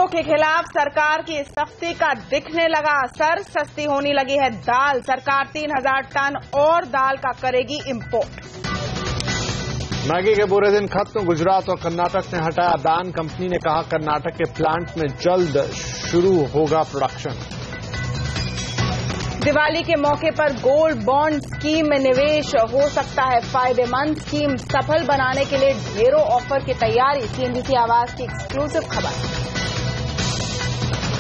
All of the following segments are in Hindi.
करोड़ों के खिलाफ सरकार की सख्ती का दिखने लगा असर। सस्ती होने लगी है दाल। सरकार 3000 टन और दाल का करेगी इंपोर्ट। मैगी के बुरे दिन खत्म। गुजरात और कर्नाटक ने हटाया बैन। कंपनी ने कहा कर्नाटक के प्लांट में जल्द शुरू होगा प्रोडक्शन। दिवाली के मौके पर गोल्ड बॉन्ड स्कीम में निवेश हो सकता है फायदेमंद। स्कीम सफल बनाने के लिए ढेरों ऑफर की तैयारी। सीएनबीसी आवाज की एक्सक्लूसिव खबर।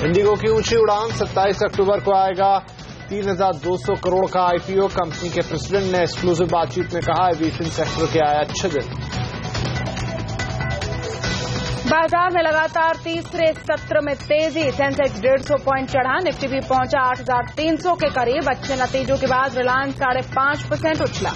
इंडिगो की ऊंची उड़ान 27 अक्टूबर को आएगा 3200 करोड़ का आईपीओ। कंपनी के प्रेसिडेंट ने एक्सक्लूसिव बातचीत में कहा एविएशन सेक्टर के आए अच्छे दिन। बाजार में लगातार तीसरे सत्र में तेजी। सेंसेक्स 150 पॉइंट चढ़ा। निफ्टी भी पहुंचा 8300 के करीब। अच्छे नतीजों के बाद रिलायंस 5.5% उछला।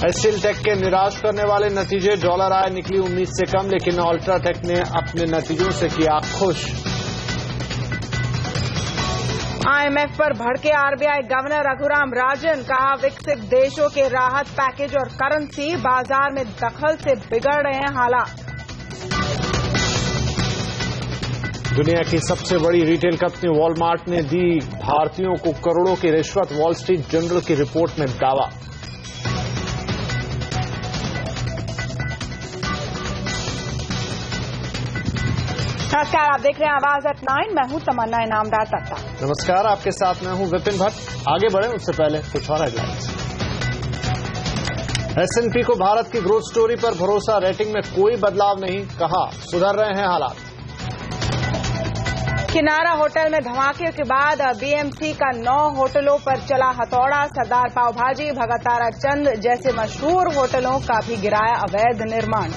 एस्टीलटेक के निराश करने वाले नतीजे। डॉलर आय निकली उम्मीद से कम, लेकिन अल्ट्राटेक ने अपने नतीजों से किया खुश। आईएमएफ पर भड़के आरबीआई गवर्नर रघुराम राजन। कहा विकसित देशों के राहत पैकेज और करेंसी बाजार में दखल से बिगड़ रहे हैं हालात। दुनिया की सबसे बड़ी रिटेल कंपनी वॉलमार्ट ने दी भारतीयों को करोड़ों की रिश्वत। वॉल स्ट्रीट जर्नल की रिपोर्ट में दावा। नमस्कार, आप देख रहे हैं आवाज एट 9। मैं हूं तमन्ना इनामदार तत्ता। नमस्कार, आपके साथ मैं हूं विपिन भट्ट। आगे बढ़े उससे पहले कुछ और हेडलाइंस। एस&पी को भारत की ग्रोथ स्टोरी पर भरोसा। रेटिंग में कोई बदलाव नहीं। कहा सुधर रहे हैं हालात। किनारा होटल में धमाके के बाद बीएमसी का 9 होटलों पर चला हथौड़ा। सरदार पाव भाजी, भगत तारा चंद जैसे मशहूर होटलों का भी गिराया अवैध निर्माण।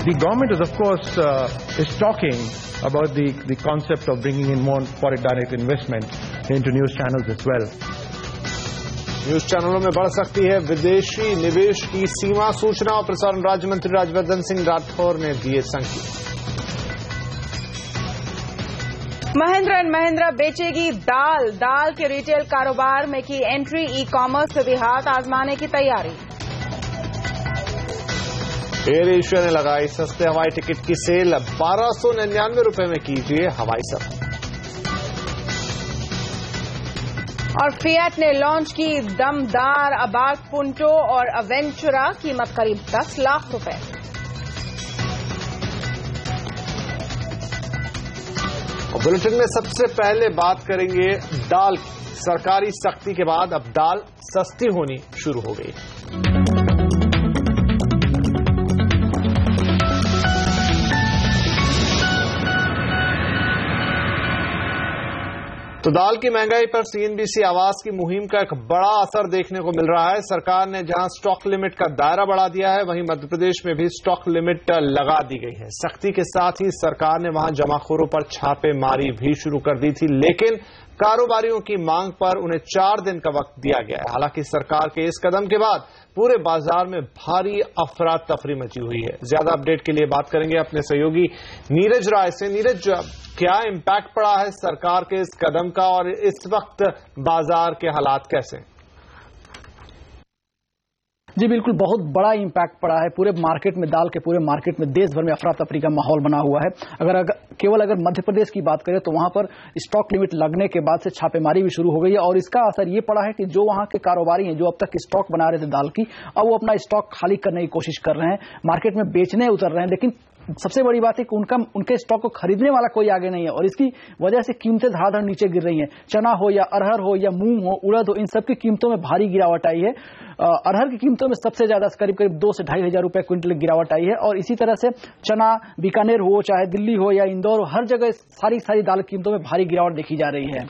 The government is, of course, is talking about the concept of bringing in more foreign direct investment into news channels as well. News चैनलों में बढ़ सकती है विदेशी निवेश की सीमा। सूचना और प्रसारण राज्य मंत्री राज्यवर्धन सिंह राठौर ने दिए संकेत। महिंद्रा एंड महिंद्रा बेचेगी दाल। दाल के रिटेल कारोबार में की एंट्री। ई कॉमर्स से भी हाथ आजमाने की तैयारी। एयर एशिया ने लगाई सस्ते हवाई टिकट की सेल। 1299 रुपए में कीजिए हवाई सफर। और फिएट ने लॉन्च की दमदार अबाक पुंटो और अवेंचुरा। कीमत करीब 10 लाख रुपए। बुलेटिन में सबसे पहले बात करेंगे दाल की। सरकारी सख्ती के बाद अब दाल सस्ती होनी शुरू हो गई। तो दाल की महंगाई पर सीएनबीसी आवाज की मुहिम का एक बड़ा असर देखने को मिल रहा है। सरकार ने जहां स्टॉक लिमिट का दायरा बढ़ा दिया है, वहीं मध्य प्रदेश में भी स्टॉक लिमिट लगा दी गई है। सख्ती के साथ ही सरकार ने वहां जमाखोरों पर छापेमारी भी शुरू कर दी थी, लेकिन कारोबारियों की मांग पर उन्हें 4 दिन का वक्त दिया गया है। हालांकि सरकार के इस कदम के बाद पूरे बाजार में भारी अफरा तफरी मची हुई है। ज्यादा अपडेट के लिए बात करेंगे अपने सहयोगी नीरज राय से। नीरज, क्या इम्पैक्ट पड़ा है सरकार के इस कदम का और इस वक्त बाजार के हालात कैसे हैं? जी बिल्कुल, बहुत बड़ा इम्पैक्ट पड़ा है पूरे मार्केट में। दाल के पूरे मार्केट में देश भर में अफरा तफरी का माहौल बना हुआ है। अगर मध्य प्रदेश की बात करें तो वहां पर स्टॉक लिमिट लगने के बाद से छापेमारी भी शुरू हो गई है। और इसका असर ये पड़ा है कि जो वहां के कारोबारी हैं, जो अब तक स्टॉक बना रहे थे दाल की, अब वो अपना स्टॉक खाली करने की कोशिश कर रहे हैं, मार्केट में बेचने उतर रहे हैं। लेकिन सबसे बड़ी बात है कि उनके स्टॉक को खरीदने वाला कोई आगे नहीं है और इसकी वजह से कीमतें धड़ाधड़ नीचे गिर रही हैं। चना हो या अरहर हो या मूंग हो, उड़द हो, इन सब की कीमतों में भारी गिरावट आई है। अरहर की कीमतों में सबसे ज्यादा करीब 2 से 2,500 रुपए क्विंटल गिरावट आई है। और इसी तरह से चना, बीकानेर हो, चाहे दिल्ली हो या इंदौर हो, हर जगह सारी दाल कीमतों में भारी गिरावट देखी जा रही है।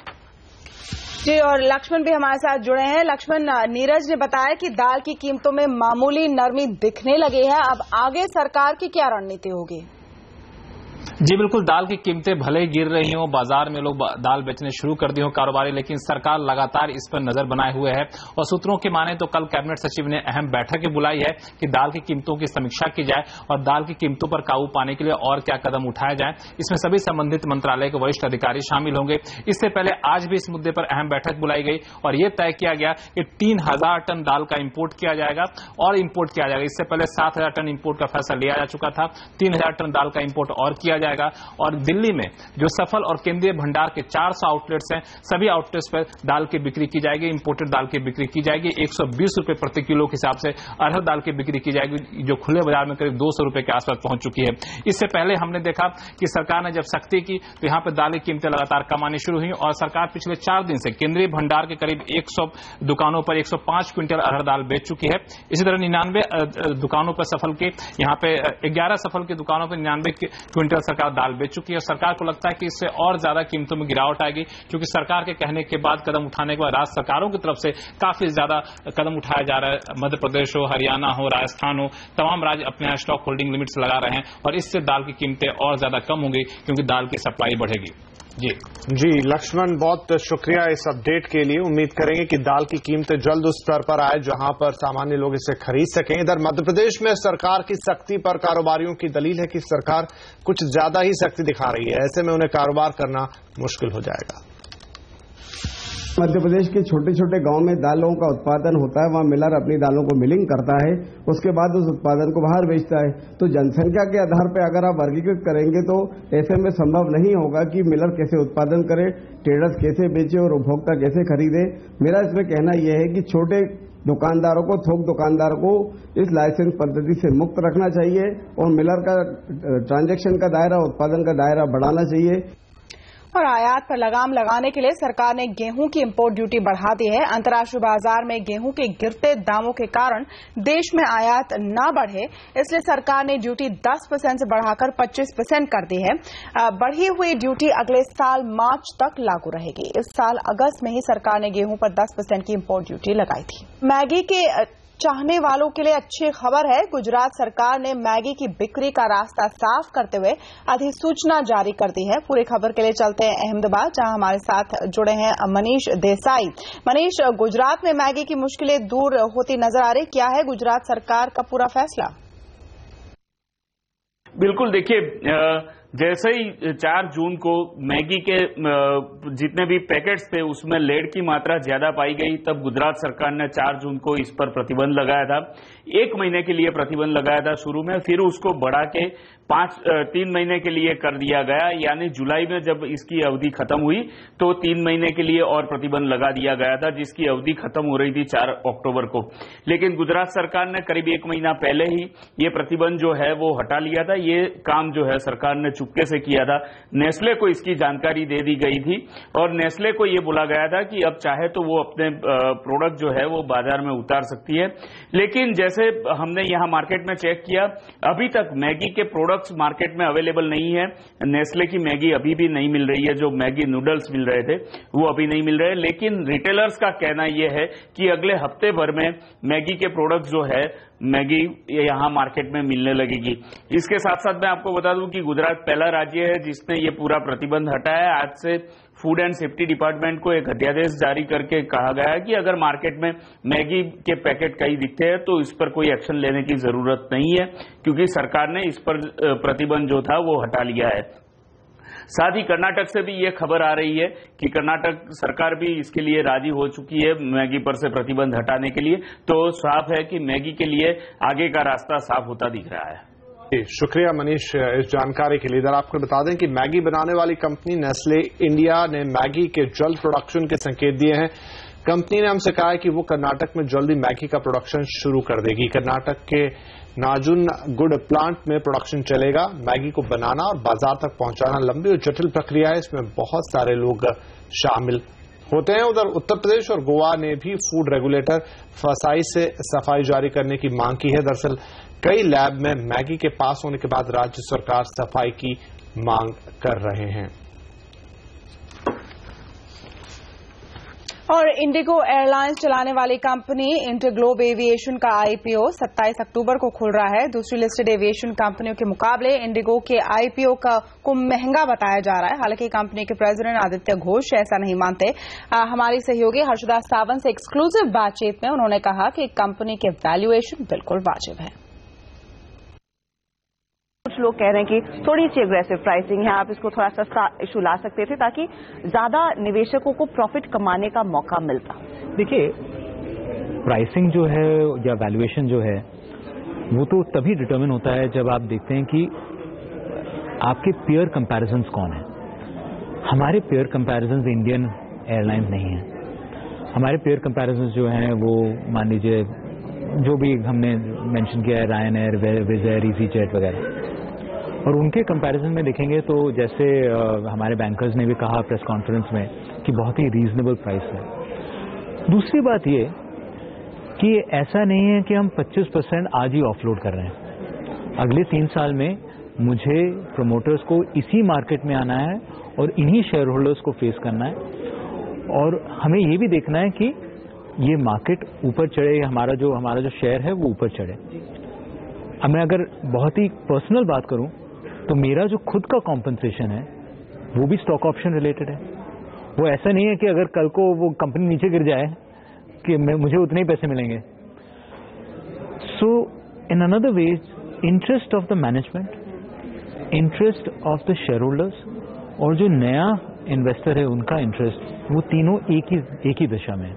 जी, और लक्ष्मण भी हमारे साथ जुड़े हैं। लक्ष्मण, नीरज ने बताया कि दाल की कीमतों में मामूली नरमी दिखने लगी है। अब आगे सरकार की क्या रणनीति होगी? जी बिल्कुल, दाल की कीमतें भले ही गिर रही हों, बाजार में लोग दाल बेचने शुरू कर दिए हों कारोबारी, लेकिन सरकार लगातार इस पर नजर बनाए हुए है। और सूत्रों की माने तो कल कैबिनेट सचिव ने अहम बैठक बुलाई है कि दाल की कीमतों की समीक्षा की जाए और दाल की कीमतों पर काबू पाने के लिए और क्या कदम उठाया जाए। इसमें सभी संबंधित मंत्रालय के वरिष्ठ अधिकारी शामिल होंगे। इससे पहले आज भी इस मुद्दे पर अहम बैठक बुलाई गई और यह तय किया गया कि 3000 टन दाल का इंपोर्ट किया जाएगा और इंपोर्ट किया जाएगा। इससे पहले 7000 टन इंपोर्ट का फैसला लिया जा चुका था, 3000 टन दाल का इंपोर्ट और किया जाएगा। और दिल्ली में जो सफल और केंद्रीय भंडार के 400 आउटलेट्स हैं, सभी आउटलेट्स पर दाल की बिक्री की जाएगी, इंपोर्टेड दाल की बिक्री की जाएगी। 120 रुपए प्रति किलो के हिसाब से अरहर दाल की बिक्री की जाएगी, जो खुले बाजार में करीब 200 रुपए के आसपास पहुंच चुकी है। इससे पहले हमने देखा कि सरकार ने जब सख्ती की तो यहां पर दाल की कीमतें लगातार कम आनी शुरू हुई और सरकार पिछले 4 दिन से केंद्रीय भंडार के करीब 100 दुकानों पर 105 क्विंटल अरहर दाल बेच चुकी है। इसी तरह 99 दुकानों पर सफल के, यहां पे 11 सफल की दुकानों पर 99 क्विंटल सरकार दाल बेच चुकी है। सरकार को लगता है कि इससे और ज्यादा कीमतों में गिरावट आएगी, क्योंकि सरकार के कहने के बाद, कदम उठाने के बाद राज्य सरकारों की तरफ से काफी ज्यादा कदम उठाया जा रहा है। मध्य प्रदेश हो, हरियाणा हो, राजस्थान हो, तमाम राज्य अपने यहां स्टॉक होल्डिंग लिमिट्स लगा रहे हैं और इससे दाल की कीमतें और ज्यादा कम होंगी, क्योंकि दाल की सप्लाई बढ़ेगी। जी लक्ष्मण, बहुत शुक्रिया इस अपडेट के लिए। उम्मीद करेंगे कि दाल की कीमतें जल्द उस स्तर पर आए जहां पर सामान्य लोग इसे खरीद सकें। इधर मध्य प्रदेश में सरकार की सख्ती पर कारोबारियों की दलील है कि सरकार कुछ ज्यादा ही सख्ती दिखा रही है, ऐसे में उन्हें कारोबार करना मुश्किल हो जाएगा। मध्य प्रदेश के छोटे छोटे गांव में दालों का उत्पादन होता है, वहां मिलर अपनी दालों को मिलिंग करता है, उसके बाद उस उत्पादन को बाहर बेचता है। तो जनसंख्या के आधार पर अगर आप वर्गीकृत करेंगे तो ऐसे में संभव नहीं होगा कि मिलर कैसे उत्पादन करे, ट्रेडर्स कैसे बेचे और उपभोक्ता कैसे खरीदे। मेरा इसमें कहना यह है कि छोटे दुकानदारों को, थोक दुकानदारों को इस लाइसेंस पद्धति से मुक्त रखना चाहिए और मिलर का ट्रांजैक्शन का दायरा, उत्पादन का दायरा बढ़ाना चाहिए। और आयात पर लगाम लगाने के लिए सरकार ने गेहूं की इंपोर्ट ड्यूटी बढ़ा दी है। अंतर्राष्ट्रीय बाजार में गेहूं के गिरते दामों के कारण देश में आयात न बढ़े, इसलिए सरकार ने ड्यूटी 10% से बढ़ाकर 25% कर दी है। बढ़ी हुई ड्यूटी अगले साल मार्च तक लागू रहेगी। इस साल अगस्त में ही सरकार ने गेहूं पर 10% की इंपोर्ट ड्यूटी लगाई थी। मैगी के चाहने वालों के लिए अच्छी खबर है। गुजरात सरकार ने मैगी की बिक्री का रास्ता साफ करते हुए अधिसूचना जारी कर दी है। पूरी खबर के लिए चलते हैं अहमदाबाद, जहां हमारे साथ जुड़े हैं मनीष देसाई। मनीष, गुजरात में मैगी की मुश्किलें दूर होती नजर आ रही, क्या है गुजरात सरकार का पूरा फैसला? बिल्कुल, देखिए जैसे ही 4 जून को मैगी के जितने भी पैकेट्स थे उसमें लेड की मात्रा ज्यादा पाई गई, तब गुजरात सरकार ने 4 जून को इस पर प्रतिबंध लगाया था। 1 महीने के लिए प्रतिबंध लगाया था शुरू में, फिर उसको बढ़ा के 3 महीने के लिए कर दिया गया। यानी जुलाई में जब इसकी अवधि खत्म हुई तो 3 महीने के लिए और प्रतिबंध लगा दिया गया था, जिसकी अवधि खत्म हो रही थी 4 अक्टूबर को। लेकिन गुजरात सरकार ने करीब 1 महीना पहले ही ये प्रतिबंध जो है वो हटा लिया था। ये काम जो है सरकार ने चुपके से किया था। नेस्ले को इसकी जानकारी दे दी गई थी और नेस्ले को ये बोला गया था कि अब चाहे तो वो अपने प्रोडक्ट जो है वो बाजार में उतार सकती है। लेकिन जैसे हमने यहाँ मार्केट में चेक किया, अभी तक मैगी के प्रोडक्ट्स मार्केट में अवेलेबल नहीं है। नेस्ले की मैगी अभी भी नहीं मिल रही है, जो मैगी नूडल्स मिल रहे थे वो अभी नहीं मिल रहे। लेकिन रिटेलर्स का कहना यह है कि अगले हफ्ते भर में मैगी के प्रोडक्ट जो है मैगी यहाँ मार्केट में मिलने लगेगी। इसके साथ साथ मैं आपको बता दूं कि गुजरात पहला राज्य है जिसने ये पूरा प्रतिबंध हटाया है। आज से फूड एंड सेफ्टी डिपार्टमेंट को एक अध्यादेश जारी करके कहा गया है कि अगर मार्केट में मैगी के पैकेट कहीं दिखते हैं तो इस पर कोई एक्शन लेने की जरूरत नहीं है, क्योंकि सरकार ने इस पर प्रतिबंध जो था वो हटा लिया है। साथ ही कर्नाटक से भी ये खबर आ रही है कि कर्नाटक सरकार भी इसके लिए राजी हो चुकी है मैगी पर से प्रतिबंध हटाने के लिए। तो साफ है कि मैगी के लिए आगे का रास्ता साफ होता दिख रहा है। शुक्रिया मनीष इस जानकारी के लिए। इधर आपको बता दें कि मैगी बनाने वाली कंपनी नेस्ले इंडिया ने मैगी के जल्द प्रोडक्शन के संकेत दिए हैं। कंपनी ने हमसे कहा है कि वो कर्नाटक में जल्दी मैगी का प्रोडक्शन शुरू कर देगी। कर्नाटक के नाजुनगुड प्लांट में प्रोडक्शन चलेगा। मैगी को बनाना और बाजार तक पहुंचाना लंबी और जटिल प्रक्रिया है, इसमें बहुत सारे लोग शामिल होते हैं। उधर उत्तर प्रदेश और गोवा ने भी फूड रेगुलेटर फसाई से सफाई जारी करने की मांग की है। दरअसल कई लैब में मैगी के पास होने के बाद राज्य सरकार सफाई की मांग कर रहे हैं। और इंडिगो एयरलाइंस चलाने वाली कंपनी इंटरग्लोब एविएशन का आईपीओ 27 अक्टूबर को खुल रहा है। दूसरी लिस्टेड एविएशन कंपनियों के मुकाबले इंडिगो के आईपीओ को महंगा बताया जा रहा है। हालांकि कंपनी के प्रेसिडेंट आदित्य घोष ऐसा नहीं मानते। हमारी सहयोगी हर्षदा सावंत से एक्सक्लूसिव बातचीत में उन्होंने कहा कि कंपनी के वैल्यूएशन बिल्कुल वाजिब है। कुछ लोग कह रहे हैं कि थोड़ी सी एग्रेसिव प्राइसिंग है, आप इसको थोड़ा सस्ता इशू ला सकते थे ताकि ज्यादा निवेशकों को प्रॉफिट कमाने का मौका मिलता। देखिए, प्राइसिंग जो है या वैल्यूएशन जो है वो तो तभी डिटरमिन होता है जब आप देखते हैं कि आपके पेयर कंपैरिजंस कौन है। हमारे पेयर कंपैरिजंस इंडियन एयरलाइंस नहीं है। हमारे पेयर कंपैरिजंस जो हैं वो मान लीजिए जो भी हमने मेंशन किया है, रायन एयर, विज़ एयर, ईज़ीजेट वगैरह, और उनके कंपैरिजन में देखेंगे तो जैसे हमारे बैंकर्स ने भी कहा प्रेस कॉन्फ्रेंस में कि बहुत ही रीजनेबल प्राइस है। दूसरी बात ये कि ऐसा नहीं है कि हम 25% आज ही ऑफलोड कर रहे हैं। अगले 3 साल में मुझे प्रमोटर्स को इसी मार्केट में आना है और इन्हीं शेयर होल्डर्स को फेस करना है, और हमें ये भी देखना है कि ये मार्केट ऊपर चढ़े, हमारा जो शेयर है वो ऊपर चढ़े। अब मैं अगर बहुत ही पर्सनल बात करूं तो मेरा जो खुद का कॉम्पनसेशन है वो भी स्टॉक ऑप्शन रिलेटेड है। वो ऐसा नहीं है कि अगर कल को वो कंपनी नीचे गिर जाए कि मुझे उतने ही पैसे मिलेंगे। So in another way, interest of the management, interest of the shareholders और जो नया इन्वेस्टर है उनका इंटरेस्ट, वो तीनों एक ही दिशा में है।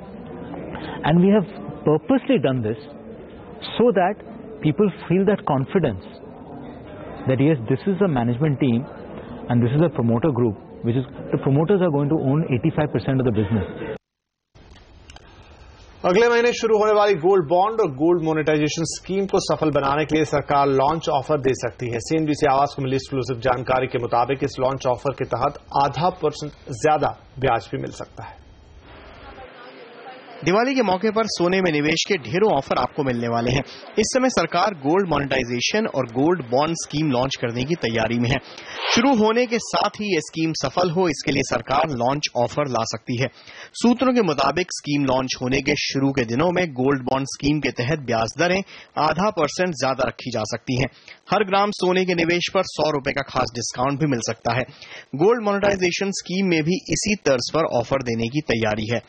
And we have purposely done this so that people feel that confidence that yes, this is a management team and this is a promoter group, which is the promoters are going to own 85% of the business. अगले महीने शुरू होने वाली गोल्ड बॉन्ड और गोल्ड मोनेटाइजेशन स्कीम को सफल बनाने के लिए सरकार लॉन्च ऑफर दे सकती है। सीएनबीसी आवाज को मिली एक्सक्लूसिव जानकारी के मुताबिक इस लॉन्च ऑफर के तहत 0.5% ज्यादा ब्याज भी मिल सकता है। दिवाली के मौके पर सोने में निवेश के ढेरों ऑफर आपको मिलने वाले हैं। इस समय सरकार गोल्ड मोनेटाइजेशन और गोल्ड बॉन्ड स्कीम लॉन्च करने की तैयारी में है। शुरू होने के साथ ही ये स्कीम सफल हो, इसके लिए सरकार लॉन्च ऑफर ला सकती है। सूत्रों के मुताबिक स्कीम लॉन्च होने के शुरू के दिनों में गोल्ड बॉन्ड स्कीम के तहत ब्याज दरें 0.5% ज्यादा रखी जा सकती हैं। हर ग्राम सोने के निवेश पर 100 रुपए का खास डिस्काउंट भी मिल सकता है। गोल्ड मोनेटाइजेशन स्कीम में भी इसी तर्ज पर ऑफर देने की तैयारी है।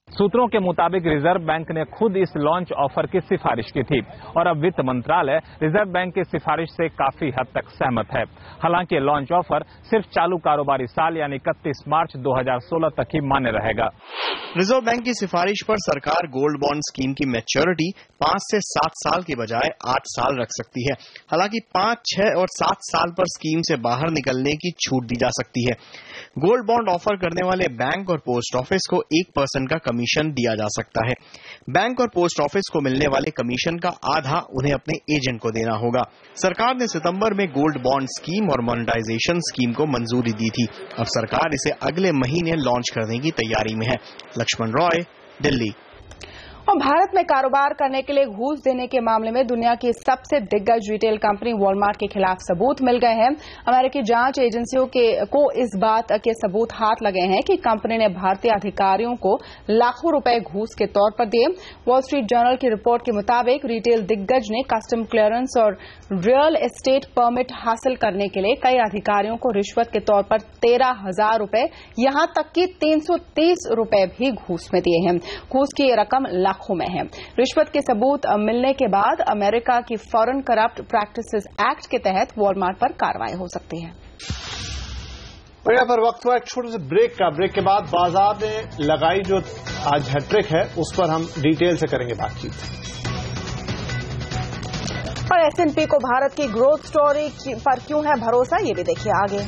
सूत्रों के मुताबिक रिजर्व बैंक ने खुद इस लॉन्च ऑफर की सिफारिश की थी और अब वित्त मंत्रालय रिजर्व बैंक की सिफारिश से काफी हद तक सहमत है। हालांकि लॉन्च ऑफर सिर्फ चालू कारोबारी साल यानी 31 मार्च 2016 तक ही मान्य रहेगा। रिजर्व बैंक की सिफारिश पर सरकार गोल्ड बॉन्ड स्कीम की मैच्योरिटी 5 से 7 साल के बजाय 8 साल रख सकती है। हालांकि 5, 6 और 7 साल पर स्कीम से बाहर निकलने की छूट दी जा सकती है। गोल्ड बॉन्ड ऑफर करने वाले बैंक और पोस्ट ऑफिस को 1% का कमीशन दिया जा सकता है। बैंक और पोस्ट ऑफिस को मिलने वाले कमीशन का आधा उन्हें अपने एजेंट को देना होगा। सरकार ने सितंबर में गोल्ड बॉन्ड स्कीम और मोनेटाइजेशन स्कीम को मंजूरी दी थी। अब सरकार इसे अगले महीने लॉन्च करने की तैयारी में है। लक्ष्मण रॉय, दिल्ली। और भारत में कारोबार करने के लिए घूस देने के मामले में दुनिया की सबसे दिग्गज रिटेल कंपनी वॉलमार्ट के खिलाफ सबूत मिल गए हैं। अमेरिकी जांच एजेंसियों को इस बात के सबूत हाथ लगे हैं कि कंपनी ने भारतीय अधिकारियों को लाखों रुपए घूस के तौर पर दिए। वॉल स्ट्रीट जर्नल की रिपोर्ट के मुताबिक रिटेल दिग्गज ने कस्टम क्लियरेंस और रियल एस्टेट परमिट हासिल करने के लिए कई अधिकारियों को रिश्वत के तौर पर 13,000 रुपए, यहां तक कि 330 रुपए भी घूस में दिए हैं। घूस की रकम लाखों में है। रिश्वत के सबूत मिलने के बाद अमेरिका की फॉरेन करप्ट प्रैक्टिसेस एक्ट के तहत वॉलमार्ट पर कार्रवाई हो सकती है। और यहाँ पर वक्त हुआ एक छोटे से ब्रेक का। ब्रेक के बाद बाजार में लगाई जो आज हैट्रिक है उस पर हम डिटेल से करेंगे बातचीत। और S&P को भारत की ग्रोथ स्टोरी पर क्यों है भरोसा, ये भी देखिए आगे।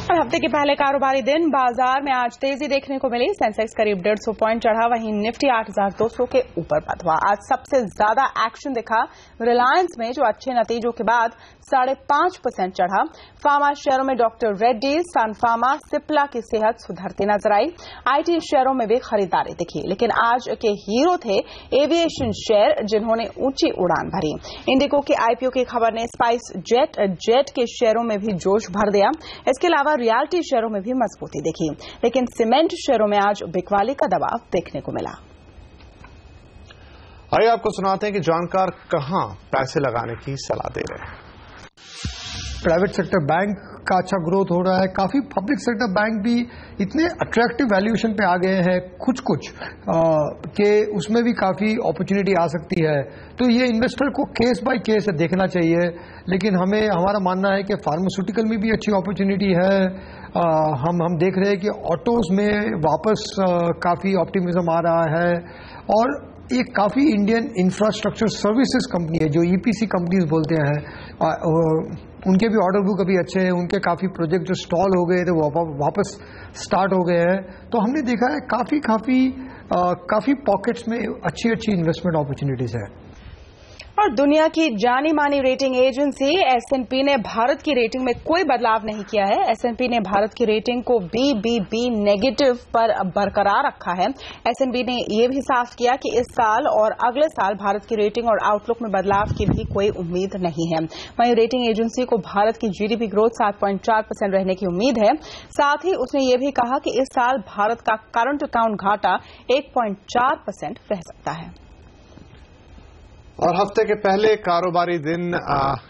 और हफ्ते के पहले कारोबारी दिन बाजार में आज तेजी देखने को मिली। सेंसेक्स करीब 150 पॉइंट चढ़ा, वहीं निफ्टी 8,200 के ऊपर बंद हुआ। आज सबसे ज्यादा एक्शन दिखा रिलायंस में, जो अच्छे नतीजों के बाद 5.5% चढ़ा। फार्मा शेयरों में डॉक्टर रेड्डी, सन फार्मा, सिप्ला की सेहत सुधरती नजर आई। आईटी शेयरों में भी खरीदारी दिखी, लेकिन आज के हीरो थे एविएशन शेयर, जिन्होंने ऊंची उड़ान भरी। इंडिगो के आईपीओ की खबर ने स्पाइस जेट के शेयरों में भी जोश भर दिया। इसके अलावा रियल्टी शेयरों में भी मजबूती दिखी, लेकिन सीमेंट शेयरों में आज बिकवाली का दबाव देखने को मिला। आइए आपको सुनाते हैं कि जानकार कहां पैसे लगाने की सलाह दे रहे हैं। प्राइवेट सेक्टर बैंक का अच्छा ग्रोथ हो रहा है, काफी पब्लिक सेक्टर बैंक भी इतने अट्रैक्टिव वैल्यूएशन पे आ गए हैं कुछ कि उसमें भी काफी अपॉर्चुनिटी आ सकती है। तो ये इन्वेस्टर को केस बाय केस देखना चाहिए, लेकिन हमारा मानना है कि फार्मास्यूटिकल में भी अच्छी अपॉर्चुनिटी है। हम देख रहे हैं कि ऑटोज में वापस काफी ऑप्टिमिज्म आ रहा है, और एक काफी इंडियन इंफ्रास्ट्रक्चर सर्विसेज कंपनी है जो ईपीसी कंपनीज बोलते हैं, उनके भी ऑर्डर बुक अभी अच्छे हैं, उनके काफी प्रोजेक्ट जो स्टॉल हो गए थे वो वापस स्टार्ट हो गए हैं। तो हमने देखा है काफी पॉकेट्स में अच्छी इन्वेस्टमेंट अपॉर्चुनिटीज है। और दुनिया की जानी मानी रेटिंग एजेंसी S&P ने भारत की रेटिंग में कोई बदलाव नहीं किया है। S&P ने भारत की रेटिंग को BBB नेगेटिव पर बरकरार रखा है। S&P ने यह भी साफ किया कि इस साल और अगले साल भारत की रेटिंग और आउटलुक में बदलाव की भी कोई उम्मीद नहीं है। वहीं रेटिंग एजेंसी को भारत की GDP ग्रोथ 7.4% रहने की उम्मीद है। साथ ही उसने ये भी कहा कि इस साल भारत का करंट अकाउंट घाटा 1.4% रह सकता है। और हफ्ते के पहले कारोबारी दिन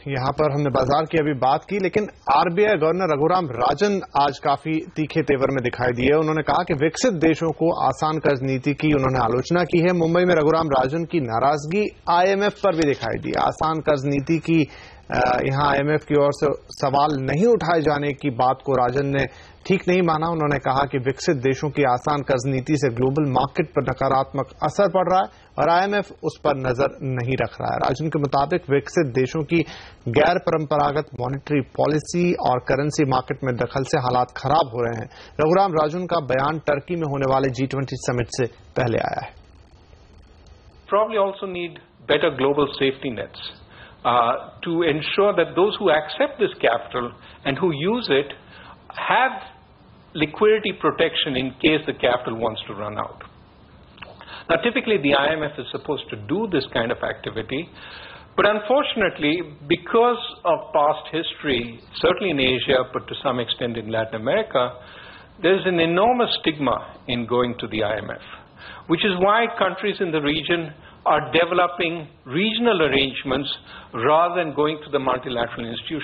यहां पर हमने बाजार की अभी बात की, लेकिन आरबीआई गवर्नर रघुराम राजन आज काफी तीखे तेवर में दिखाई दिए। उन्होंने कहा कि विकसित देशों को आसान कर्ज नीति की उन्होंने आलोचना की है। मुंबई में रघुराम राजन की नाराजगी IMF पर भी दिखाई दी। आसान कर्ज नीति की यहां IMF की ओर से सवाल नहीं उठाए जाने की बात को राजन ने ठीक नहीं माना। उन्होंने कहा कि विकसित देशों की आसान कर्ज नीति से ग्लोबल मार्केट पर नकारात्मक असर पड़ रहा है और IMF उस पर नजर नहीं रख रहा है। राजन के मुताबिक विकसित देशों की गैर परंपरागत मॉनेटरी पॉलिसी और करेंसी मार्केट में दखल से हालात खराब हो रहे हैं। रघुराम राजन का बयान टर्की में होने वाले G20 समिट से पहले आया है। Probably also need better global safety nets to ensure that those who accept this capital and who use it have liquidity protection in case the capital wants to run out. Now, typically the IMF is supposed to do this kind of activity, but unfortunately, because of past history, certainly in Asia, but to some extent in Latin America, there's an enormous stigma in going to the IMF, which is why countries in the region are developing regional arrangements rather than going to the multilateral institutions.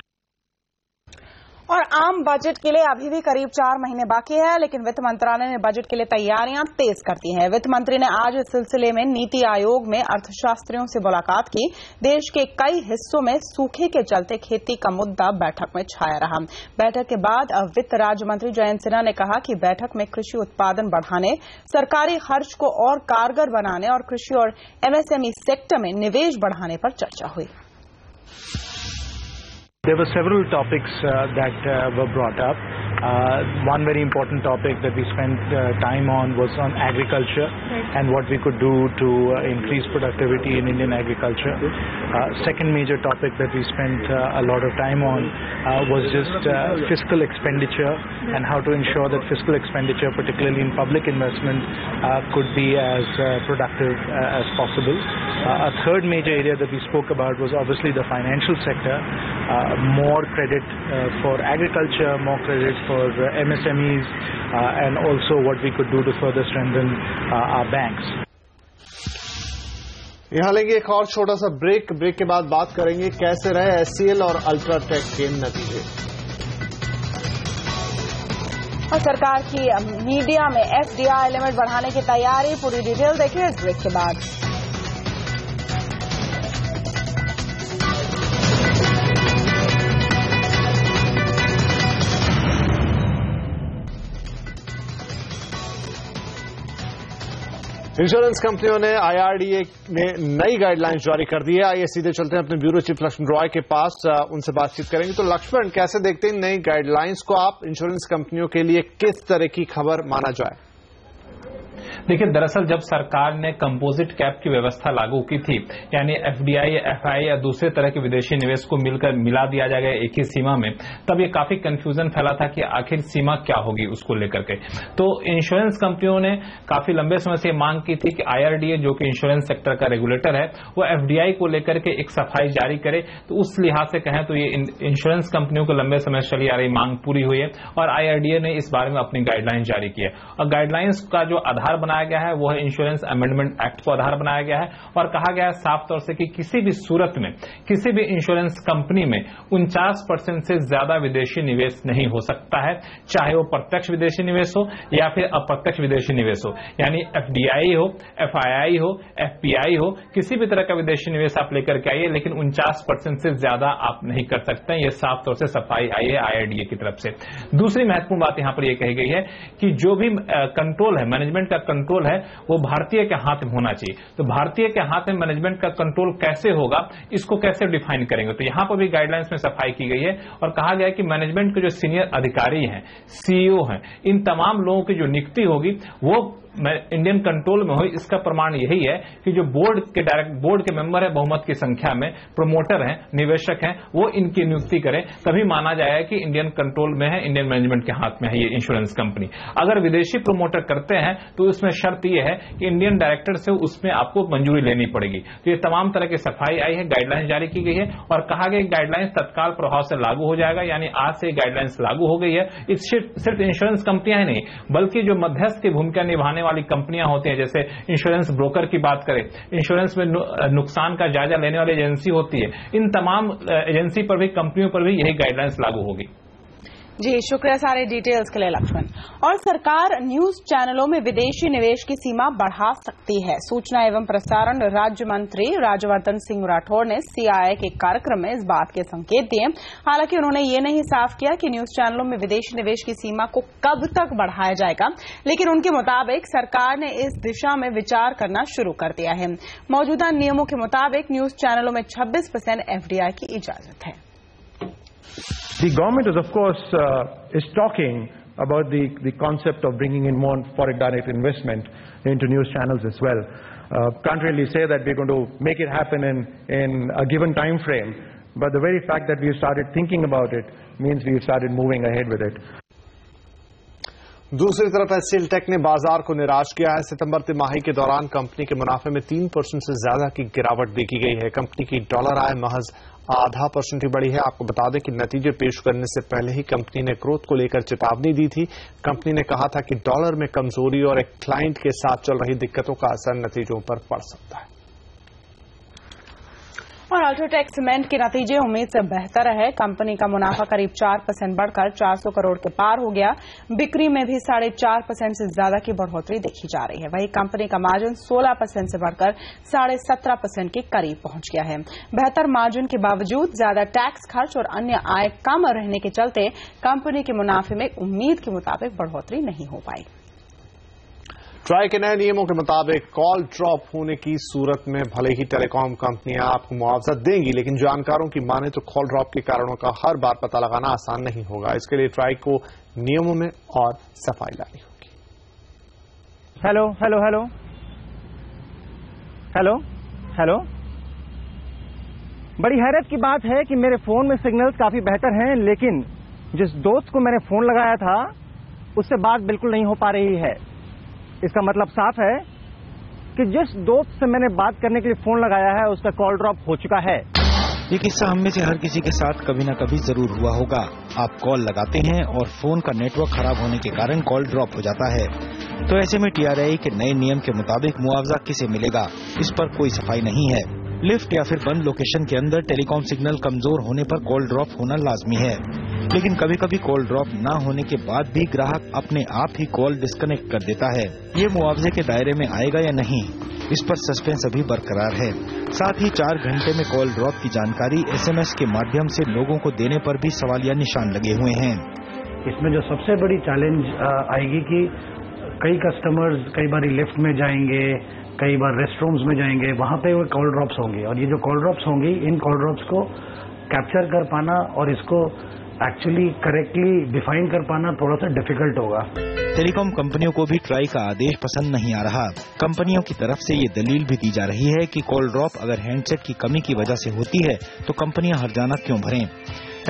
और आम बजट के लिए अभी भी करीब 4 महीने बाकी है, लेकिन वित्त मंत्रालय ने बजट के लिए तैयारियां तेज कर दी हैं। वित्त मंत्री ने आज इस सिलसिले में नीति आयोग में अर्थशास्त्रियों से मुलाकात की। देश के कई हिस्सों में सूखे के चलते खेती का मुद्दा बैठक में छाया रहा। बैठक के बाद वित्त राज्य मंत्री जयंत सिन्हा ने कहा कि बैठक में कृषि उत्पादन बढ़ाने, सरकारी खर्च को और कारगर बनाने और कृषि और MSME सेक्टर में निवेश बढ़ाने पर चर्चा हुई। There were several topics that were brought up. One very important topic that we spent time on was on agriculture and what we could do to increase productivity in Indian agriculture. Second major topic that we spent a lot of time on was just fiscal expenditure and how to ensure that fiscal expenditure, particularly in public investment, could be as productive as possible. A third major area that we spoke about was obviously the financial sector. More credit for agriculture, more credit for MSMEs, and also what we could do to further strengthen our banks. यहां लेंगे एक और छोटा सा ब्रेक के बाद बात करेंगे कैसे रहे SCL और अल्ट्राटेक के नतीजे। और सरकार की मीडिया में FDI लिमिट बढ़ाने की तैयारी, पूरी डिटेल देखिए इस ब्रेक के बाद। इंश्योरेंस कंपनियों ने IRDA ने नई गाइडलाइंस जारी कर दी है। आइए सीधे चलते हैं अपने ब्यूरो चीफ लक्ष्मण रॉय के पास, उनसे बातचीत करेंगे। तो लक्ष्मण, कैसे देखते हैं नई गाइडलाइंस को आप? इंश्योरेंस कंपनियों के लिए किस तरह की खबर माना जाए? देखिए, दरअसल जब सरकार ने कंपोजिट कैप की व्यवस्था लागू की थी, यानी FDI, FI या दूसरे तरह के विदेशी निवेश को मिला दिया जाएगा एक ही सीमा में, तब ये काफी कंफ्यूजन फैला था कि आखिर सीमा क्या होगी उसको लेकर के। तो इंश्योरेंस कंपनियों ने काफी लंबे समय से मांग की थी कि IRDA, जो कि इंश्योरेंस सेक्टर का रेगुलेटर है, वो FDI को लेकर के एक सफाई जारी करे। तो उस लिहाज से कहें तो ये इंश्योरेंस कंपनियों को लंबे समय से चली आ रही मांग पूरी हुई है और IRDA ने इस बारे में अपनी गाइडलाइंस जारी की है। और गाइडलाइंस का जो आधार बनाया गया है वो है इंश्योरेंस अमेंडमेंट एक्ट को आधार बनाया गया है और कहा गया है साफ तौर से कि किसी भी सूरत में किसी भी इंश्योरेंस कंपनी में 49% से ज्यादा विदेशी निवेश नहीं हो सकता है, चाहे वो प्रत्यक्ष विदेशी निवेश हो या फिर अप्रत्यक्ष विदेशी निवेश हो। यानी FDI हो, FII हो, FPI हो, किसी भी तरह का विदेशी निवेश आप लेकर के आइए, लेकिन 49% से ज्यादा आप नहीं कर सकते। ये साफ तौर से सफाई आई है IRDA की तरफ से। दूसरी महत्वपूर्ण बात यहां पर यह कही गई है कि जो भी कंट्रोल है, मैनेजमेंट का कंट्रोल है, वो भारतीय के हाथ में होना चाहिए। तो भारतीय के हाथ में मैनेजमेंट का कंट्रोल कैसे होगा, इसको कैसे डिफाइन करेंगे? तो यहां पर भी गाइडलाइंस में सफाई की गई है और कहा गया है कि मैनेजमेंट के जो सीनियर अधिकारी हैं, CEO हैं, इन तमाम लोगों की जो नियुक्ति होगी वो इंडियन कंट्रोल में हो। इसका प्रमाण यही है कि जो बोर्ड के मेंबर है, बहुमत की संख्या में प्रमोटर हैं, निवेशक हैं, वो इनकी नियुक्ति करें, तभी माना जाएगा कि इंडियन कंट्रोल में है, इंडियन मैनेजमेंट के हाथ में है ये इंश्योरेंस कंपनी। अगर विदेशी प्रमोटर करते हैं तो उसमें शर्त यह है कि इंडियन डायरेक्टर से उसमें आपको मंजूरी लेनी पड़ेगी। तो ये तमाम तरह की सफाई आई है, गाइडलाइंस जारी की गई है और कहा गया गाइडलाइंस तत्काल प्रभाव से लागू हो जाएगा। यानी आज से गाइडलाइंस लागू हो गई है। सिर्फ इंश्योरेंस कंपनियां ही नहीं, बल्कि जो मध्यस्थ की भूमिका निभाने वाली कंपनियां होती हैं, जैसे इंश्योरेंस ब्रोकर की बात करें, इंश्योरेंस में नुकसान का जायजा लेने वाली एजेंसी होती है, इन तमाम एजेंसी पर भी, कंपनियों पर भी यही गाइडलाइंस लागू होगी। जी, शुक्रिया सारे डिटेल्स के लिए लक्ष्मण। और सरकार न्यूज चैनलों में विदेशी निवेश की सीमा बढ़ा सकती है। सूचना एवं प्रसारण राज्य मंत्री राज्यवर्धन सिंह राठौड़ ने CII के कार्यक्रम में इस बात के संकेत दिए। हालांकि उन्होंने ये नहीं साफ किया कि न्यूज चैनलों में विदेशी निवेश की सीमा को कब तक बढ़ाया जाएगा, लेकिन उनके मुताबिक सरकार ने इस दिशा में विचार करना शुरू कर दिया है। मौजूदा नियमों के मुताबिक न्यूज चैनलों में 26% FDI की इजाजत है। The government is, of course, is talking about the concept of bringing in more foreign direct investment into news channels as well. Can't really say that we're going to make it happen in a given time frame, but the very fact that we've started thinking about it means we've started moving ahead with it. दूसरी तरफ HCL टेक ने बाजार को निराश किया है। सितंबर तिमाही के दौरान कंपनी के मुनाफे में 3% से ज्यादा की गिरावट देखी गई है। कंपनी की डॉलर आय महज 0.5% ही बढ़ी है। आपको बता दें कि नतीजे पेश करने से पहले ही कंपनी ने ग्रोथ को लेकर चेतावनी दी थी। कंपनी ने कहा था कि डॉलर में कमजोरी और एक क्लाइंट के साथ चल रही दिक्कतों का असर नतीजों पर पड़ सकता है। और अल्ट्राटेक सीमेंट के नतीजे उम्मीद से बेहतर है। कंपनी का मुनाफा करीब 4% बढ़कर 400 करोड़ के पार हो गया। बिक्री में भी 4.5% से ज्यादा की बढ़ोतरी देखी जा रही है। वहीं कंपनी का मार्जिन 16% से बढ़कर 17.5% के करीब पहुंच गया है। बेहतर मार्जिन के बावजूद ज्यादा टैक्स खर्च और अन्य आय कम रहने के चलते कंपनी के मुनाफे में उम्मीद के मुताबिक बढ़ोतरी नहीं हो पाई। ट्राई के नए नियमों के मुताबिक कॉल ड्रॉप होने की सूरत में भले ही टेलीकॉम कंपनियां आपको मुआवजा देंगी, लेकिन जानकारों की माने तो कॉल ड्रॉप के कारणों का हर बार पता लगाना आसान नहीं होगा। इसके लिए ट्राई को नियमों में और सफाई लानी होगी। Hello hello hello hello hello बड़ी हैरत की बात है कि मेरे फोन में सिग्नल्स काफी बेहतर हैं, लेकिन जिस दोस्त को मैंने फोन लगाया था उससे बात बिल्कुल नहीं हो पा रही है। इसका मतलब साफ है कि जिस दोस्त से मैंने बात करने के लिए फोन लगाया है उसका कॉल ड्रॉप हो चुका है। ये किस्सा हम में से हर किसी के साथ कभी न कभी जरूर हुआ होगा। आप कॉल लगाते हैं और फोन का नेटवर्क खराब होने के कारण कॉल ड्रॉप हो जाता है। तो ऐसे में TRAI के नए नियम के मुताबिक मुआवजा किसे मिलेगा, इस पर कोई सफाई नहीं है। लिफ्ट या फिर बंद लोकेशन के अंदर टेलीकॉम सिग्नल कमजोर होने पर कॉल ड्रॉप होना लाजमी है, लेकिन कभी कभी कॉल ड्रॉप न होने के बाद भी ग्राहक अपने आप ही कॉल डिस्कनेक्ट कर देता है। ये मुआवजे के दायरे में आएगा या नहीं, इस पर सस्पेंस अभी बरकरार है। साथ ही 4 घंटे में कॉल ड्रॉप की जानकारी SMS के माध्यम से लोगों को देने पर भी सवालिया निशान लगे हुए हैं। इसमें जो सबसे बड़ी चैलेंज आएगी कि कई कस्टमर्स कई बार लिफ्ट में जाएंगे, कई बार रेस्टरूम्स में जाएंगे, वहां पे वो कॉल ड्रॉप्स होंगे और ये जो कॉल ड्रॉप्स होंगी, इन कॉल ड्रॉप्स को कैप्चर कर पाना और इसको एक्चुअली करेक्टली डिफाइन कर पाना थोड़ा सा डिफिकल्ट होगा। टेलीकॉम कंपनियों को भी ट्राई का आदेश पसंद नहीं आ रहा। कंपनियों की तरफ से ये दलील भी दी जा रही है कि कॉल ड्रॉप अगर हैंडसेट की कमी की वजह से होती है तो कंपनियां हर्जाना क्यों भरें।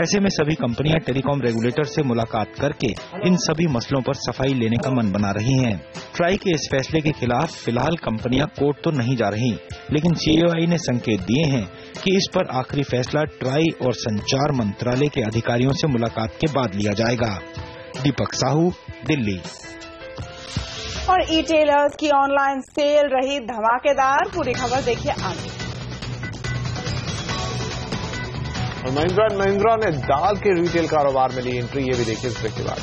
ऐसे में सभी कंपनियां टेलीकॉम रेगुलेटर से मुलाकात करके इन सभी मसलों पर सफाई लेने का मन बना रही हैं। ट्राई के इस फैसले के खिलाफ फिलहाल कंपनियां कोर्ट तो नहीं जा रही, लेकिन CII ने संकेत दिए हैं कि इस पर आखिरी फैसला ट्राई और संचार मंत्रालय के अधिकारियों से मुलाकात के बाद लिया जाएगा। दीपक साहू, दिल्ली। और ई-टेलर्स की ऑनलाइन सेल रही धमाकेदार, पूरी खबर देखिए आगे। और महिंद्रा एंड महिंद्रा ने दाल के रिटेल कारोबार में ली एंट्री, ये भी देखिए इस ब्रेक के बाद।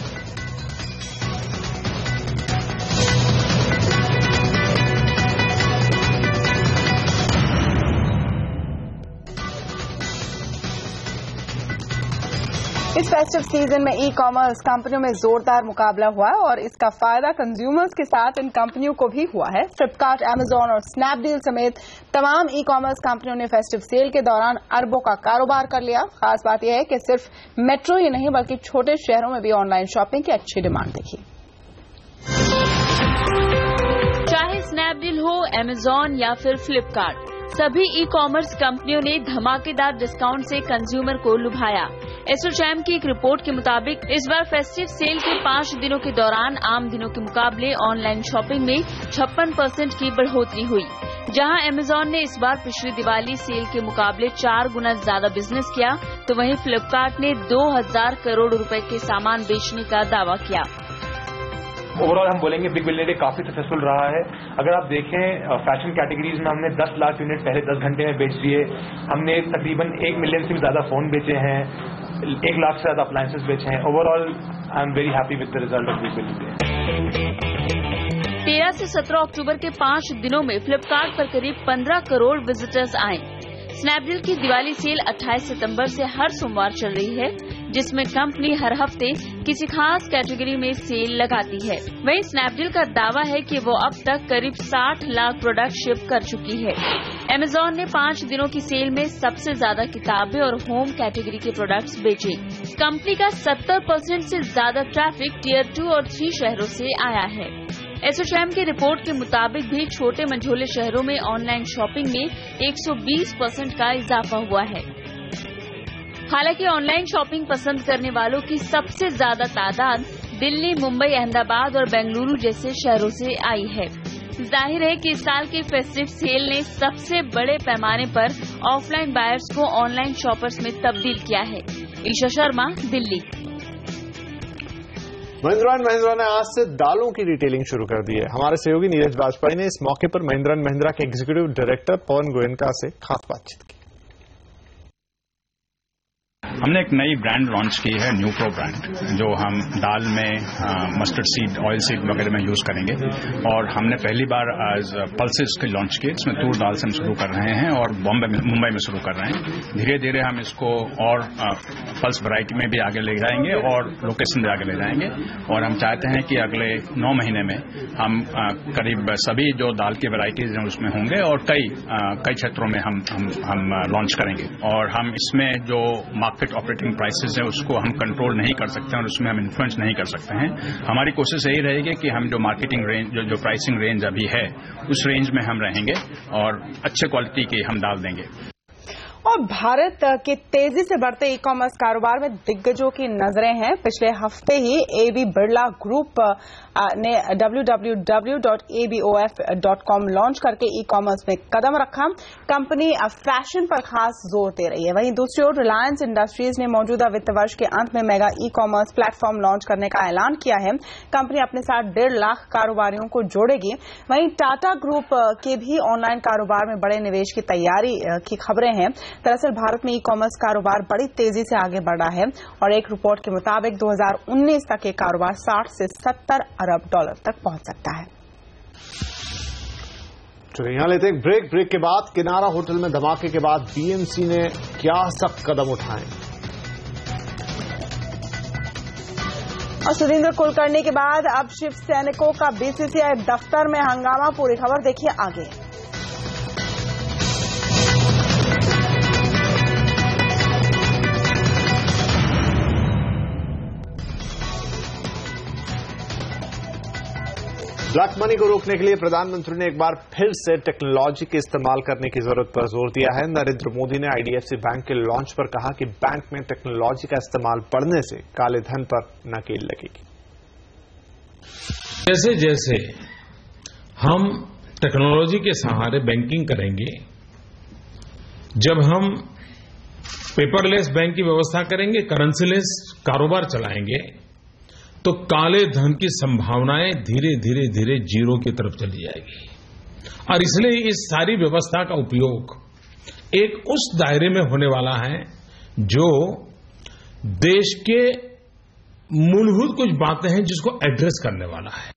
इस फेस्टिव सीजन में ई कॉमर्स कंपनियों में जोरदार मुकाबला हुआ है और इसका फायदा कंज्यूमर्स के साथ इन कंपनियों को भी हुआ है। फ्लिपकार्ट, अमेजॉन और स्नैपडील समेत तमाम ई कॉमर्स कंपनियों ने फेस्टिव सेल के दौरान अरबों का कारोबार कर लिया। खास बात यह है कि सिर्फ मेट्रो ही नहीं बल्कि छोटे शहरों में भी ऑनलाइन शॉपिंग की अच्छी डिमांड देखी। चाहे स्नैपडील हो, अमेजॉन या फिर फ्लिपकार्ट, सभी ई कॉमर्स कंपनियों ने धमाकेदार डिस्काउंट से कंज्यूमर को लुभाया। एसोचैम की एक रिपोर्ट के मुताबिक इस बार फेस्टिव सेल के 5 दिनों के दौरान आम दिनों के मुकाबले ऑनलाइन शॉपिंग में 56% की बढ़ोतरी हुई। जहां अमेजॉन ने इस बार पिछली दिवाली सेल के मुकाबले 4 गुना ज्यादा बिजनेस किया, तो वहीं फ्लिपकार्ट ने 2000 करोड़ रुपए के सामान बेचने का दावा किया। ओवरऑल हम बोलेंगे बिग बिलियन डे काफी सक्सेसफुल रहा है। अगर आप देखें फैशन कैटेगरीज में हमने 10 लाख यूनिट पहले 10 घंटे में बेच दिए। हमने तकरीबन 1 मिलियन से भी ज्यादा फोन बेचे हैं, 1 लाख से ज्यादा अप्लायंसेस बेचे हैं। Overall I am very happy with the result of big billion day. 13 से 17 अक्टूबर के 5 दिनों में फ्लिपकार्ट पर करीब 15 करोड़ विजिटर्स आए। स्नैपडील की दिवाली सेल 28 सितंबर से हर सोमवार चल रही है, जिसमें कंपनी हर हफ्ते किसी खास कैटेगरी में सेल लगाती है। वहीं स्नैपडील का दावा है कि वो अब तक करीब 60 लाख प्रोडक्ट शिप कर चुकी है। अमेजॉन ने 5 दिनों की सेल में सबसे ज्यादा किताबें और होम कैटेगरी के प्रोडक्ट्स बेचे। कंपनी का 70% से ज्यादा ट्रैफिक टियर 2 और 3 शहरों से आया है। एसोचैम की रिपोर्ट के मुताबिक भी छोटे मंझोले शहरों में ऑनलाइन शॉपिंग में 120% का इजाफा हुआ है। हालांकि ऑनलाइन शॉपिंग पसंद करने वालों की सबसे ज्यादा तादाद दिल्ली, मुंबई, अहमदाबाद और बेंगलुरु जैसे शहरों से आई है। जाहिर है कि इस साल के फेस्टिव सेल ने सबसे बड़े पैमाने पर ऑफलाइन बायर्स को ऑनलाइन शॉपर्स में तब्दील किया है। ईशा शर्मा, दिल्ली। महिंद्रा एंड महिंद्रा ने आज से दालों की रिटेलिंग शुरू कर दी है। हमारे सहयोगी नीरज वाजपेयी ने इस मौके पर महिंद्रा एंड महिंद्रा के एग्जीक्यूटिव डायरेक्टर पवन गोयनका से खास बातचीत की। हमने एक नई ब्रांड लॉन्च की है, न्यूप्रो ब्रांड, जो हम दाल में मस्टर्ड सीड, ऑयल सीड वगैरह में यूज करेंगे। और हमने पहली बार आज पल्सेस की लॉन्च की, इसमें तूर दाल से हम शुरू कर रहे हैं और मुंबई में शुरू कर रहे हैं। धीरे धीरे हम इसको और पल्स वैरायटी में भी आगे ले जाएंगे और लोकेशन भी आगे ले जाएंगे। और हम चाहते हैं कि अगले 9 महीने में हम करीब सभी जो दाल की वैरायटीज हैं उसमें होंगे और कई क्षेत्रों में हम लॉन्च करेंगे। और हम इसमें जो मार्केट ऑपरेटिंग प्राइसेस है उसको हम कंट्रोल नहीं कर सकते हैं और उसमें हम इन्फ्लुएंस नहीं कर सकते हैं। हमारी कोशिश यही रहेगी कि हम जो मार्केटिंग रेंज, जो प्राइसिंग रेंज अभी है उस रेंज में हम रहेंगे और अच्छे क्वालिटी की हम दाल देंगे। और भारत के तेजी से बढ़ते ई कॉमर्स कारोबार में दिग्गजों की नजरें हैं। पिछले हफ्ते ही एबी बिरला ग्रुप ने www.abof.com लॉन्च करके ई कॉमर्स में कदम रखा। कंपनी अब फैशन पर खास जोर दे रही है। वहीं दूसरी ओर रिलायंस इंडस्ट्रीज ने मौजूदा वित्त वर्ष के अंत में mega e commerce platform launch करने का ऐलान किया है। कंपनी अपने साथ 1.5 लाख कारोबारियों को जोड़ेगी। वहीं टाटा ग्रुप के भी ऑनलाइन कारोबार में बड़े निवेश की तैयारी की खबरें हैं। दरअसल भारत में ई कॉमर्स कारोबार बड़ी तेजी से आगे बढ़ रहा है और एक रिपोर्ट के मुताबिक 2019 तक ये कारोबार 60 से 70 अरब डॉलर तक पहुंच सकता है। चलिए यहां लेते हैं ब्रेक के बाद किनारा होटल में धमाके के बाद बीएमसी ने क्या सख्त कदम उठाए। और सुरेंद्र कुलकर्णी के बाद अब शिव सैनिकों का बीसीसीआई दफ्तर में हंगामा। पूरी खबर देखिए आगे। ब्लैक मनी को रोकने के लिए प्रधानमंत्री ने एक बार फिर से टेक्नोलॉजी के इस्तेमाल करने की जरूरत पर जोर दिया है। नरेंद्र मोदी ने आईडीएफसी बैंक के लॉन्च पर कहा कि बैंक में टेक्नोलॉजी का इस्तेमाल बढ़ने से काले धन पर नकेल लगेगी। जैसे जैसे हम टेक्नोलॉजी के सहारे बैंकिंग करेंगे, जब हम पेपरलेस बैंक की व्यवस्था करेंगे, करेंसीलेस कारोबार चलाएंगे, तो काले धन की संभावनाएं धीरे धीरे धीरे जीरो की तरफ चली जाएगी। और इसलिए इस सारी व्यवस्था का उपयोग एक उस दायरे में होने वाला है जो देश के मूलभूत कुछ बातें हैं जिसको एड्रेस करने वाला है।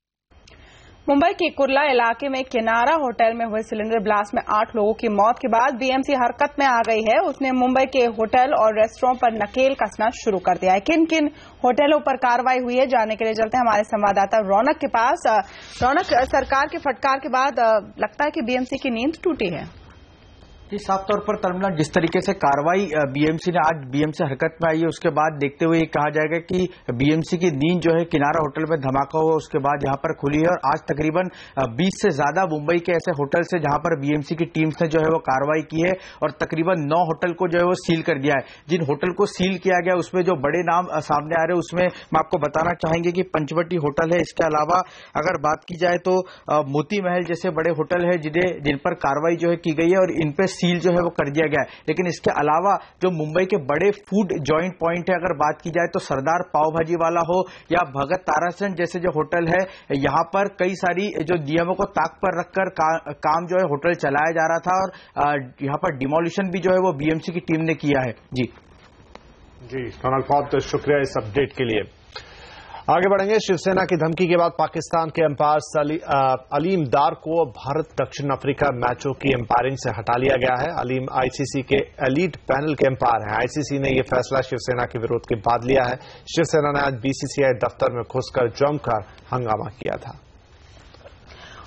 मुंबई के कुर्ला इलाके में किनारा होटल में हुए सिलेंडर ब्लास्ट में 8 लोगों की मौत के बाद बीएमसी हरकत में आ गई है। उसने मुंबई के होटल और रेस्टोरेंट पर नकेल कसना शुरू कर दिया है। किन किन होटलों पर कार्रवाई हुई है, जानने के लिए चलते हैं हमारे संवाददाता रौनक के पास। रौनक, सरकार के फटकार के बाद लगता है कि बीएमसी की नींद टूटी है। साफ तौर पर टर्मिनल जिस तरीके से कार्रवाई बीएमसी ने आज बीएमसी हरकत में आई है, उसके बाद देखते हुए कहा जाएगा कि बीएमसी की नींद जो है किनारा होटल में धमाका हुआ उसके बाद यहां पर खुली है। और आज तकरीबन 20 से ज्यादा मुंबई के ऐसे होटल से जहां पर बीएमसी की टीम्स ने जो है वो कार्रवाई की है और तकरीबन 9 होटल को जो है वो सील कर दिया है। जिन होटल को सील किया गया उसमें जो बड़े नाम सामने आ रहे हैं उसमें मैं आपको बताना चाहेंगे कि पंचवटी होटल है। इसके अलावा अगर बात की जाए तो मोती महल जैसे बड़े होटल है जिन पर कार्रवाई जो है की गई है और इन पे सील जो है वो कर दिया गया है। लेकिन इसके अलावा जो मुंबई के बड़े फूड जॉइंट पॉइंट है, अगर बात की जाए तो सरदार पाव भाजी वाला हो या भगत तारासन जैसे जो होटल है, यहां पर कई सारी जो नियमों को ताक पर रखकर काम जो है होटल चलाया जा रहा था और यहां पर डिमोलिशन भी जो है वो बीएमसी की टीम ने किया है। जी सोनल, बहुत शुक्रिया इस अपडेट के लिए। आगे बढ़ेंगे। शिवसेना की धमकी के बाद पाकिस्तान के अंपायर अलीम दार को भारत दक्षिण अफ्रीका मैचों की अंपायरिंग से हटा लिया गया है। अलीम आईसीसी के एलीट पैनल के अंपायर हैं। आईसीसी ने यह फैसला शिवसेना के विरोध के बाद लिया है। शिवसेना ने आज बीसीसीआई दफ्तर में घुसकर जमकर हंगामा किया था।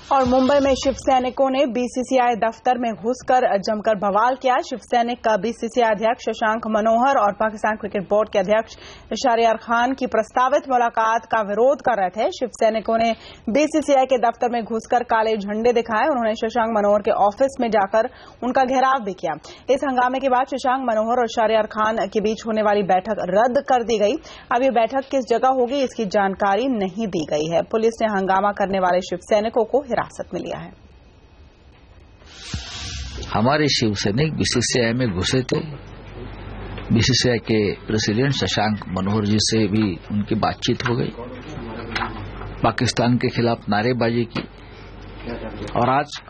और मुंबई में शिव सैनिकों ने बीसीसीआई दफ्तर में घुसकर जमकर बवाल किया। शिव सैनिक का बीसीसीआई अध्यक्ष शशांक मनोहर और पाकिस्तान क्रिकेट बोर्ड के अध्यक्ष शहरयार खान की प्रस्तावित मुलाकात का विरोध कर रहे थे। शिव सैनिकों ने बीसीसीआई के दफ्तर में घुसकर काले झंडे दिखाए। उन्होंने शशांक मनोहर के ऑफिस में जाकर उनका घेराव भी किया। इस हंगामे के बाद शशांक मनोहर और शहरयार खान के बीच होने वाली बैठक रद्द कर दी गई। अब ये बैठक किस जगह होगी इसकी जानकारी नहीं दी गई है। पुलिस ने हंगामा करने वाले शिव सैनिकों को हिरासत में लिया है। हमारे शिव सैनिक बीसीसीआई में घुसे थे। बीसीसीआई के प्रेसिडेंट शशांक मनोहर जी से भी उनकी बातचीत हो गई, पाकिस्तान के खिलाफ नारेबाजी की और आज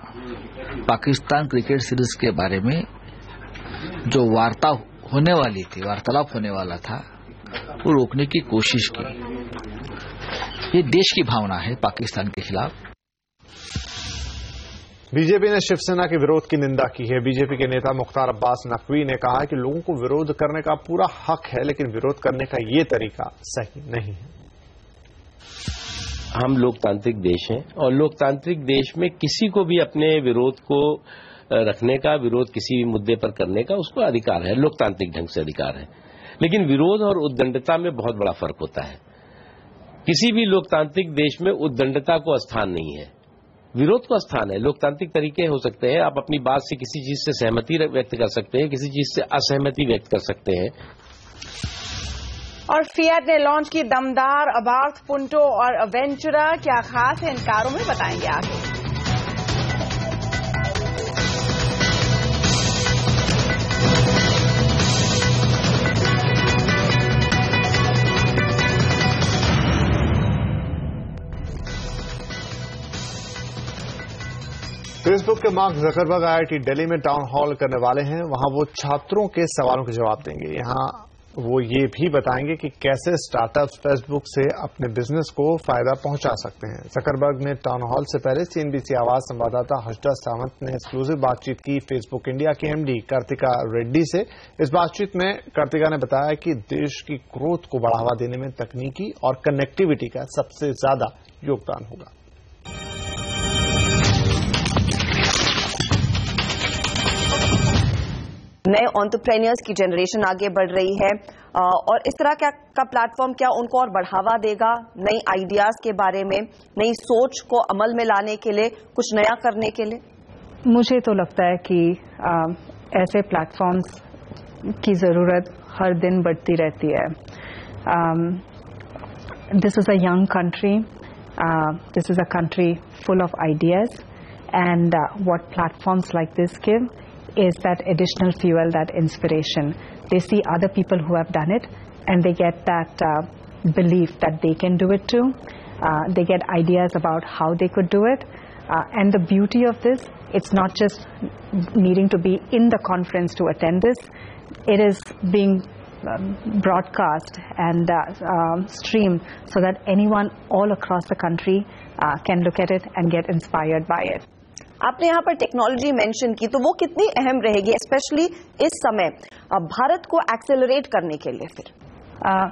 पाकिस्तान क्रिकेट सीरीज के बारे में जो वार्तालाप होने वाला था वो रोकने की कोशिश की। ये देश की भावना है पाकिस्तान के खिलाफ। बीजेपी ने शिवसेना के विरोध की निंदा की है। बीजेपी के नेता मुख्तार अब्बास नकवी ने कहा कि लोगों को विरोध करने का पूरा हक है, लेकिन विरोध करने का ये तरीका सही नहीं है। हम लोकतांत्रिक देश हैं और लोकतांत्रिक देश में किसी को भी अपने विरोध को रखने का, विरोध किसी भी मुद्दे पर करने का उसको अधिकार है, लोकतांत्रिक ढंग से अधिकार है। लेकिन विरोध और उद्दंडता में बहुत बड़ा फर्क होता है। किसी भी लोकतांत्रिक देश में उद्दंडता को स्थान नहीं है, विरोध का स्थान है। लोकतांत्रिक तरीके हो सकते हैं, आप अपनी बात से किसी चीज से सहमति व्यक्त कर सकते हैं, किसी चीज से असहमति व्यक्त कर सकते हैं। और फिएट ने लॉन्च की दमदार अबार्थ, पुंटो और वेंचुरा। क्या खास है इन कारों में, बताएंगे आगे। फेसबुक के मार्क जकरबर्ग आईआईटी दिल्ली में टाउन हॉल करने वाले हैं। वहां वो छात्रों के सवालों के जवाब देंगे। यहां वो ये भी बताएंगे कि कैसे स्टार्टअप्स फेसबुक से अपने बिजनेस को फायदा पहुंचा सकते हैं। जकरबर्ग ने टाउन हॉल से पहले सीएनबीसी आवाज संवाददाता हर्षदा सावंत ने एक्सक्लूसिव बातचीत की फेसबुक इंडिया की एमडी कार्तिका रेड्डी से। इस बातचीत में कार्तिका ने बताया कि देश की ग्रोथ को बढ़ावा देने में तकनीकी और कनेक्टिविटी का सबसे ज्यादा योगदान होगा। नए एंटरप्रेन्योर्स की जनरेशन आगे बढ़ रही है और इस तरह का प्लेटफॉर्म क्या उनको और बढ़ावा देगा नई आइडियाज के बारे में, नई सोच को अमल में लाने के लिए, कुछ नया करने के लिए? मुझे तो लगता है कि ऐसे प्लेटफॉर्म्स की जरूरत हर दिन बढ़ती रहती है। This is a young country, this is a country full of ideas, and what platforms like this give is that additional fuel, that inspiration. They see other people who have done it and they get that belief that they can do it too. They get ideas about how they could do it. And the beauty of this, it's not just needing to be in the conference to attend this. It is being broadcast and streamed so that anyone all across the country can look at it and get inspired by it. आपने यहाँ पर टेक्नोलॉजी मेंशन की, तो वो कितनी अहम रहेगी स्पेशली इस समय भारत को एक्सेलरेट करने के लिए? फिर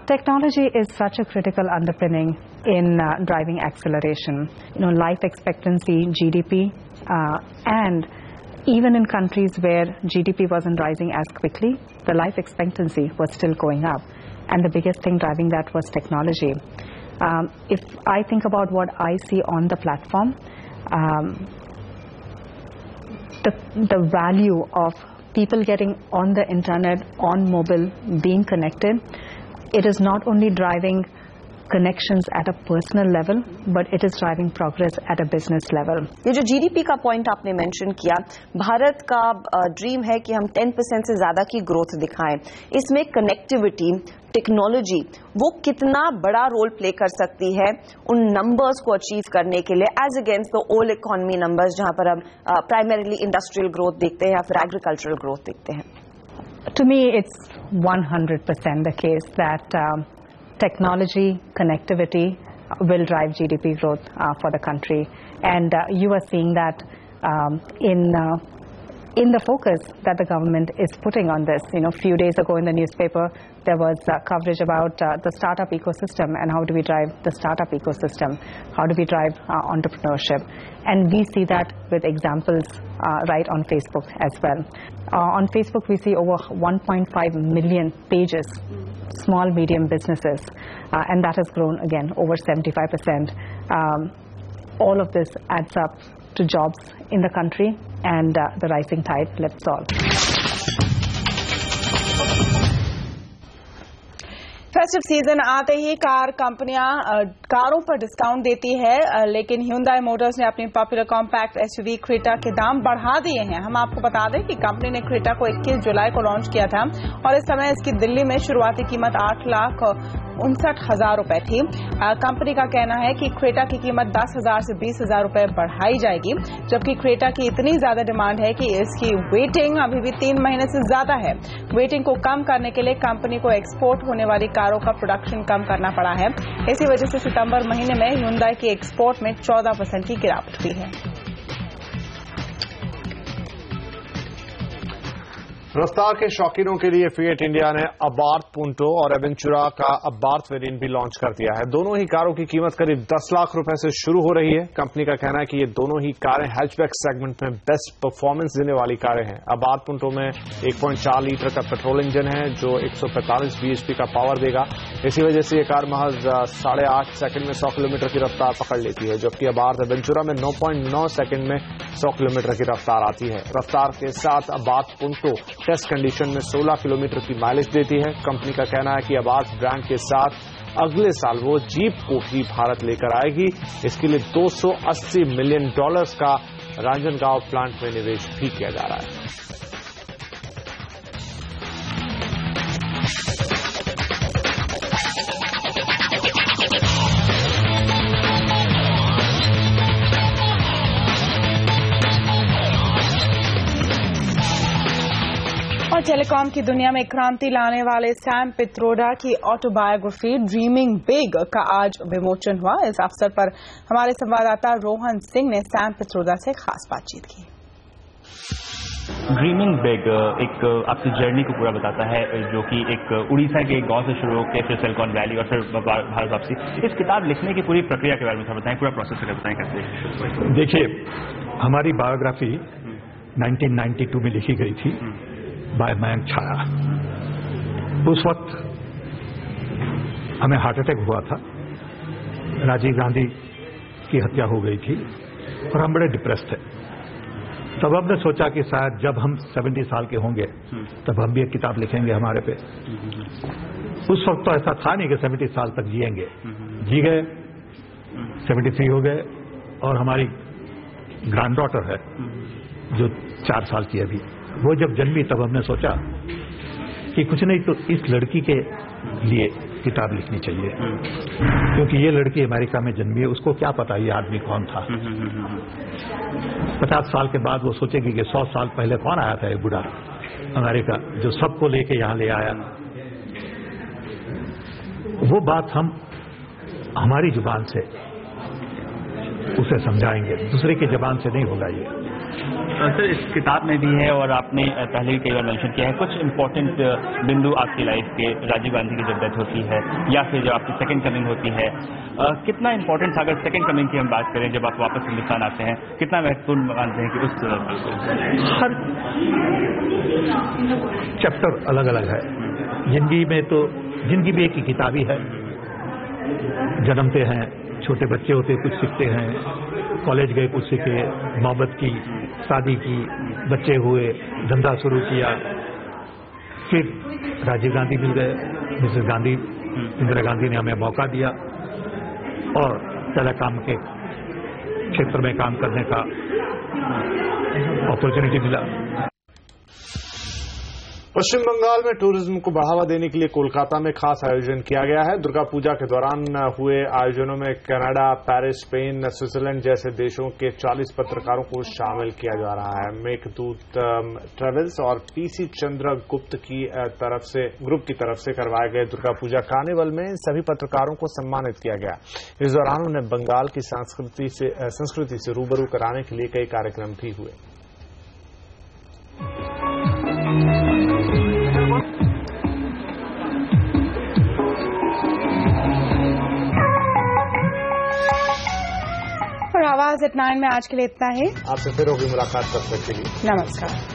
technology is such a critical underpinning in driving acceleration. You know, life expectancy, GDP, and even in countries where GDP wasn't rising as quickly, the life expectancy was still going up. And the biggest thing driving that was technology. If I think about what I see on the platform, the value of people getting on the internet, on mobile, being connected, it is not only driving connections at a personal level, but it is driving progress at a business level. ये जो जीडीपी का पॉइंट आपने मेंशन किया, भारत का ड्रीम है कि हम 10% से ज्यादा की ग्रोथ दिखाएं। इसमें कनेक्टिविटी, टेक्नोलॉजी, वो कितना बड़ा रोल प्ले कर सकती है उन नंबर्स को अचीव करने के लिए, as against the old economy numbers जहां पर हम प्राइमरीली इंडस्ट्रियल ग्रोथ देखते हैं या फिर एग्रीकल्चरल ग्रोथ देखते हैं? To me, it's 100% the case that technology, connectivity will drive GDP growth for the country, and you are seeing that in the focus that the government is putting on this. You know, a few days ago in the newspaper there was coverage about the startup ecosystem and how do we drive the startup ecosystem, how do we drive entrepreneurship, and we see that with examples right on Facebook as well. On Facebook we see over 1.5 million pages, small medium businesses, and that has grown again over 75%. All of this adds up to jobs in the country, and the rising tide lifts all. Festive season आते ही कार कंपनियां कारों पर डिस्काउंट देती है, लेकिन Hyundai मोटर्स ने अपनी पॉपुलर कॉम्पैक्ट एसयूवी क्रेटा के दाम बढ़ा दिए हैं। हम आपको बता दें कि कंपनी ने क्रेटा को 21 जुलाई को लॉन्च किया था और इस समय इसकी दिल्ली में शुरुआती कीमत 8,59,000 रुपए थी। कंपनी का कहना है कि क्रेटा की कीमत 10,000 से 20,000 रुपए बढ़ाई जाएगी, जबकि क्रेटा की इतनी ज्यादा डिमांड है कि इसकी वेटिंग अभी भी 3 महीने से ज्यादा है। वेटिंग को कम करने के लिए कंपनी को एक्सपोर्ट होने वाली कारों का प्रोडक्शन कम करना पड़ा है। इसी वजह से सितंबर महीने में Hyundai की एक्सपोर्ट में 14% की गिरावट हुई है। रफ्तार के शौकीनों के लिए फिएट इंडिया ने अबार्थ पुंटो और एवेंचुरा का अबार्थ वेरिएंट भी लॉन्च कर दिया है। दोनों ही कारों की कीमत करीब 10 लाख रुपए से शुरू हो रही है। कंपनी का कहना है कि ये दोनों ही कारें हैचबैक सेगमेंट में बेस्ट परफॉर्मेंस देने वाली कारें हैं। अबार्थ पुंटो में 1.4 लीटर का पेट्रोल इंजन है जो 145 bhp का पावर देगा। इसी वजह से ये कार महज 8.5 सेकंड में 100 किलोमीटर की रफ्तार पकड़ लेती है, जबकि अबार्थ एवेंचुरा में 9.9 सेकंड में 100 किलोमीटर की रफ्तार आती है। रफ्तार के साथ अबार्थ पुंटो टेस्ट कंडीशन में 16 किलोमीटर की माइलेज देती है। कंपनी का कहना है कि अबार्थ ब्रांड के साथ अगले साल वो जीप को भी भारत लेकर आएगी। इसके लिए $280 मिलियन का रांजनगांव प्लांट में निवेश भी किया जा रहा है। और टेलीकॉम की दुनिया में क्रांति लाने वाले सैम पित्रोदा की ऑटोबायोग्राफी ड्रीमिंग बिग का आज विमोचन हुआ। इस अवसर पर हमारे संवाददाता रोहन सिंह ने सैम पित्रोदा से खास बातचीत की। ड्रीमिंग बिग एक आपकी जर्नी को पूरा बताता है, जो कि एक उड़ीसा के एक गांव से शुरू होकर फिर सिलिकॉन वैली और फिर भारत वापसी। इस किताब लिखने की पूरी प्रक्रिया के बारे में बताएं, पूरा प्रोसेस बताएं कैसे। देखिए, हमारी बायोग्राफी 1992 में लिखी गई थी बाय मयंक छाया। उस वक्त हमें हार्ट अटैक हुआ था, राजीव गांधी की हत्या हो गई थी और हम बड़े डिप्रेस थे। तब हमने सोचा कि शायद जब हम 70 साल के होंगे तब हम भी एक किताब लिखेंगे हमारे पे। उस वक्त तो ऐसा था नहीं कि 70 साल तक जिएंगे, जी गए, 73 हो गए और हमारी ग्रैंड डॉटर है जो 4 साल की अभी, वो जब जन्मी तब हमने सोचा कि कुछ नहीं तो इस लड़की के लिए किताब लिखनी चाहिए, क्योंकि ये लड़की अमेरिका में जन्मी है, उसको क्या पता ये आदमी कौन था। 50 साल के बाद वो सोचेगी कि 100 साल पहले कौन आया था ये बूढ़ा अमेरिका जो सबको लेके यहां ले आया। वो बात हम हमारी जुबान से उसे समझाएंगे, दूसरे की जुबान से नहीं होगा ये। सर, इस किताब में भी है और आपने पहले भी कई बार मेंशन किया है कुछ इंपॉर्टेंट बिंदु आपकी लाइफ के, राजीव गांधी की जब डेथ होती है या फिर जब आपकी सेकंड कमिंग होती है, कितना इंपॉर्टेंट, अगर सेकंड कमिंग की हम बात करें जब आप वापस हिंदुस्तान आते हैं, कितना महत्वपूर्ण मानते हैं कि उस हर चैप्टर अलग अलग है। जिंदगी में तो जिंदगी भी एक ही किताब ही है। जन्मते हैं, छोटे बच्चे होते कुछ सीखते हैं, कॉलेज गए कुछ सीखे, मोहब्बत की, शादी की, बच्चे हुए, धंधा शुरू किया, फिर राजीव गांधी मिल गए, मिसेस गांधी, इंदिरा गांधी ने हमें मौका दिया और टेलीकॉम के क्षेत्र में काम करने का अपॉर्चुनिटी मिला। पश्चिम बंगाल में टूरिज्म को बढ़ावा देने के लिए कोलकाता में खास आयोजन किया गया है। दुर्गा पूजा के दौरान हुए आयोजनों में कनाडा, पेरिस, स्पेन, स्विट्जरलैंड जैसे देशों के 40 पत्रकारों को शामिल किया जा रहा है। मेघदूत ट्रेवल्स और पीसी चंद्रगुप्त की ग्रुप की तरफ से करवाए गए दुर्गा पूजा कार्निवल में सभी पत्रकारों को सम्मानित किया गया। इस दौरान उन्हें बंगाल की संस्कृति से रूबरू कराने के लिए कई कार्यक्रम भी हुए। और आवाज एट 9 में आज के लिए इतना ही। आपसे फिर होगी मुलाकात, तब तक के लिए नमस्कार।